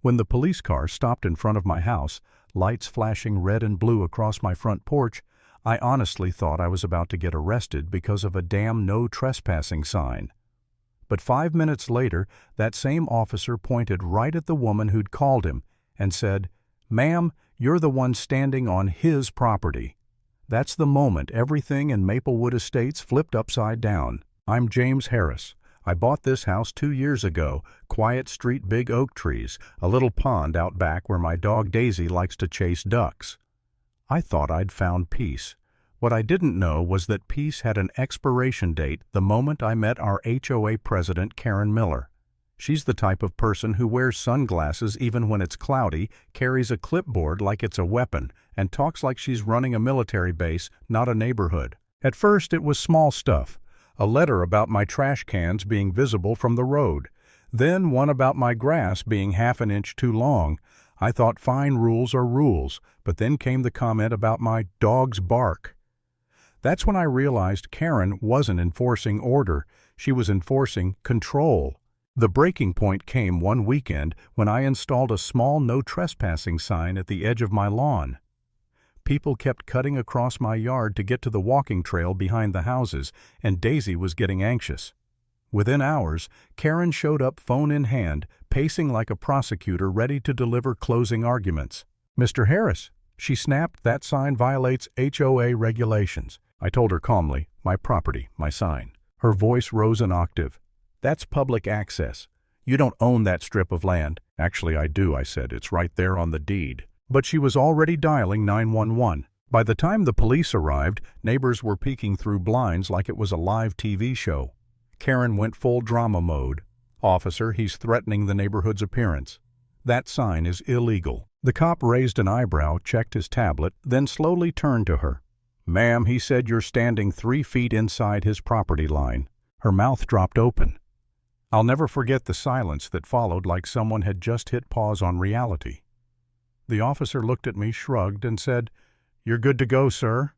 When the police car stopped in front of my house, lights flashing red and blue across my front porch, I honestly thought I was about to get arrested because of a damn no trespassing sign. But 5 minutes later, that same officer pointed right at the woman who'd called him and said, "Ma'am, you're the one standing on his property." That's the moment everything in Maplewood Estates flipped upside down. I'm James Harris. I bought this house 2 years ago, quiet street, big oak trees, a little pond out back where my dog Daisy likes to chase ducks. I thought I'd found peace. What I didn't know was that peace had an expiration date the moment I met our HOA president, Karen Miller. She's the type of person who wears sunglasses even when it's cloudy, carries a clipboard like it's a weapon, and talks like she's running a military base, not a neighborhood. At first it was small stuff. A letter about my trash cans being visible from the road. Then one about my grass being half an inch too long. I thought fine rules are rules, but then came the comment about my dog's bark. That's when I realized Karen wasn't enforcing order. She was enforcing control. The breaking point came one weekend when I installed a small no trespassing sign at the edge of my lawn. People kept cutting across my yard to get to the walking trail behind the houses, and Daisy was getting anxious. Within hours, Karen showed up phone in hand, pacing like a prosecutor ready to deliver closing arguments. "Mr. Harris," she snapped, "that sign violates HOA regulations." I told her calmly, "My property, my sign." Her voice rose an octave. "That's public access. You don't own that strip of land." "Actually, I do," I said. "It's right there on the deed." But she was already dialing 911. By the time the police arrived, neighbors were peeking through blinds like it was a live TV show. Karen went full drama mode. "Officer, he's threatening the neighborhood's appearance. That sign is illegal." The cop raised an eyebrow, checked his tablet, then slowly turned to her. "Ma'am, he said you're standing 3 feet inside his property line." Her mouth dropped open. I'll never forget the silence that followed, like someone had just hit pause on reality. The officer looked at me, shrugged, and said, "You're good to go, sir."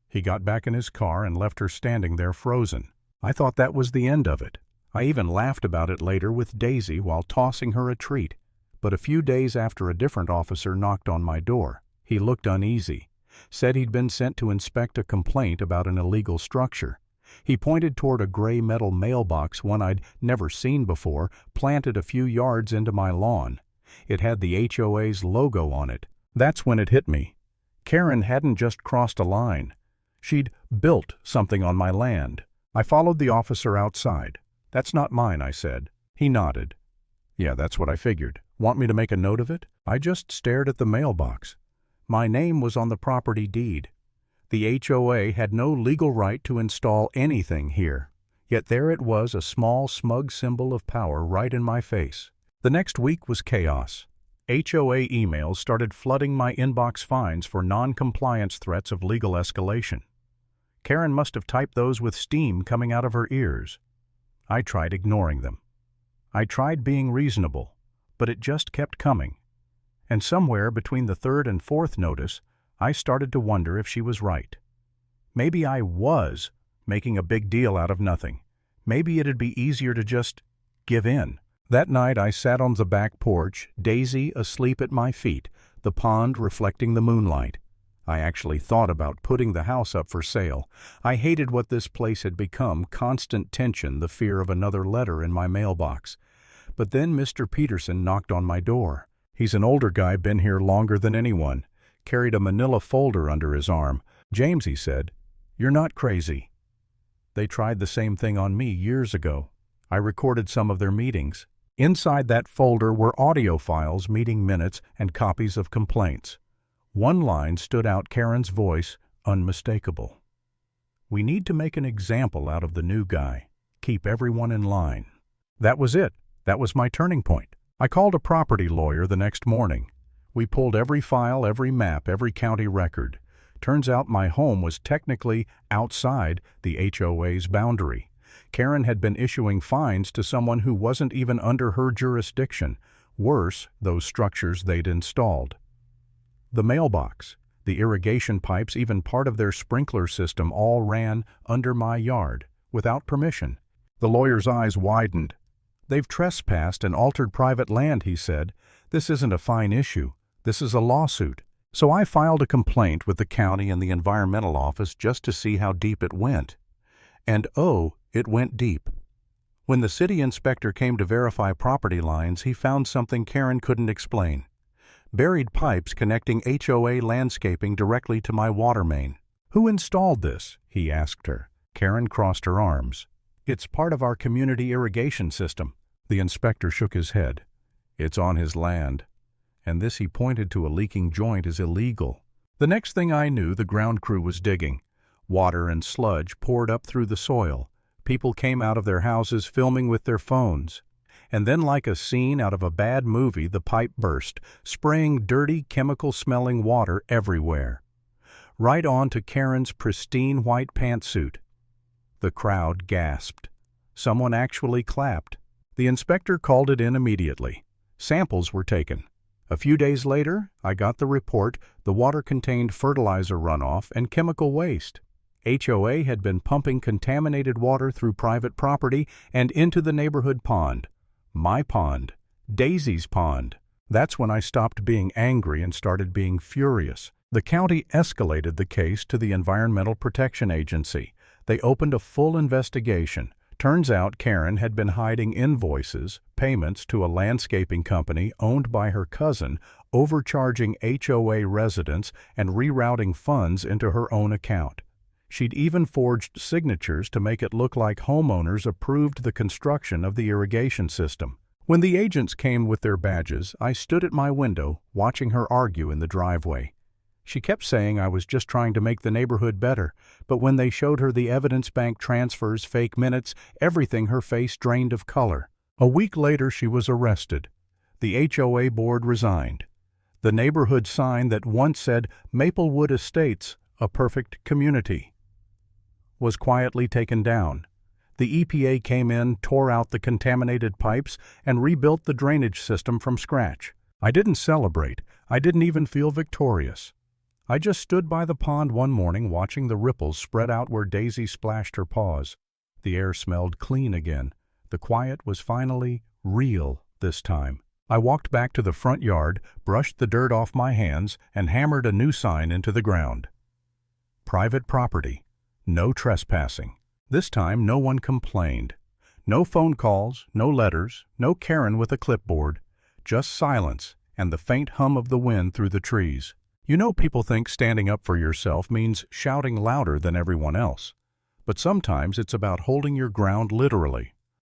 He got back in his car and left her standing there frozen. I thought that was the end of it. I even laughed about it later with Daisy while tossing her a treat. But a few days after, a different officer knocked on my door. He looked uneasy, said he'd been sent to inspect a complaint about an illegal structure. He pointed toward a gray metal mailbox, one I'd never seen before, planted a few yards into my lawn. It had the HOA's logo on it. That's when it hit me. Karen hadn't just crossed a line. She'd built something on my land. I followed the officer outside. "That's not mine," I said. He nodded. "Yeah, that's what I figured. Want me to make a note of it?" I just stared at the mailbox. My name was on the property deed. The HOA had no legal right to install anything here. Yet there it was, a small, smug symbol of power right in my face. The next week was chaos. HOA emails started flooding my inbox, fines for non-compliance, threats of legal escalation. Karen must have typed those with steam coming out of her ears. I tried ignoring them. I tried being reasonable, but it just kept coming. And somewhere between the 3rd and 4th notice, I started to wonder if she was right. Maybe I was making a big deal out of nothing. Maybe it'd be easier to just give in. That night I sat on the back porch, Daisy asleep at my feet, the pond reflecting the moonlight. I actually thought about putting the house up for sale. I hated what this place had become, constant tension, the fear of another letter in my mailbox. But then Mr. Peterson knocked on my door. He's an older guy, been here longer than anyone. Carried a manila folder under his arm. "James," he said, "you're not crazy." They tried the same thing on me years ago. I recorded some of their meetings. Inside that folder were audio files, meeting minutes, and copies of complaints. One line stood out, Karen's voice, unmistakable. "We need to make an example out of the new guy. Keep everyone in line." That was it. That was my turning point. I called a property lawyer the next morning. We pulled every file, every map, every county record. Turns out my home was technically outside the HOA's boundary. Karen had been issuing fines to someone who wasn't even under her jurisdiction. Worse, those structures they'd installed. The mailbox, the irrigation pipes, even part of their sprinkler system all ran under my yard, without permission. The lawyer's eyes widened. "They've trespassed and altered private land," he said. This isn't a fine issue. This is a lawsuit. So I filed a complaint with the county and the environmental office just to see how deep it went. And oh, it went deep. When the city inspector came to verify property lines, he found something Karen couldn't explain. Buried pipes connecting HOA landscaping directly to my water main. "Who installed this?" he asked her. Karen crossed her arms. "It's part of our community irrigation system." The inspector shook his head. "It's on his land. And this," he pointed to a leaking joint, "is illegal." The next thing I knew, the ground crew was digging. Water and sludge poured up through the soil. People came out of their houses filming with their phones. And then, like a scene out of a bad movie, the pipe burst, spraying dirty, chemical-smelling water everywhere. Right onto Karen's pristine white pantsuit. The crowd gasped. Someone actually clapped. The inspector called it in immediately. Samples were taken. A few days later, I got the report. The water contained fertilizer runoff and chemical waste. HOA had been pumping contaminated water through private property and into the neighborhood pond. My pond. Daisy's pond. That's when I stopped being angry and started being furious. The county escalated the case to the Environmental Protection Agency. They opened a full investigation. Turns out Karen had been hiding invoices, payments to a landscaping company owned by her cousin, overcharging HOA residents and rerouting funds into her own account. She'd even forged signatures to make it look like homeowners approved the construction of the irrigation system. When the agents came with their badges, I stood at my window, watching her argue in the driveway. She kept saying I was just trying to make the neighborhood better, but when they showed her the evidence bank transfers, fake minutes, everything, her face drained of color. A week later, she was arrested. The HOA board resigned. The neighborhood sign that once said Maplewood Estates, a perfect community, was quietly taken down. The EPA came in, tore out the contaminated pipes, and rebuilt the drainage system from scratch. I didn't celebrate. I didn't even feel victorious. I just stood by the pond one morning watching the ripples spread out where Daisy splashed her paws. The air smelled clean again. The quiet was finally real this time. I walked back to the front yard, brushed the dirt off my hands, and hammered a new sign into the ground. Private property. No trespassing. This time no one complained. No phone calls, no letters, no Karen with a clipboard. Just silence and the faint hum of the wind through the trees. You know, people think standing up for yourself means shouting louder than everyone else. But sometimes it's about holding your ground literally.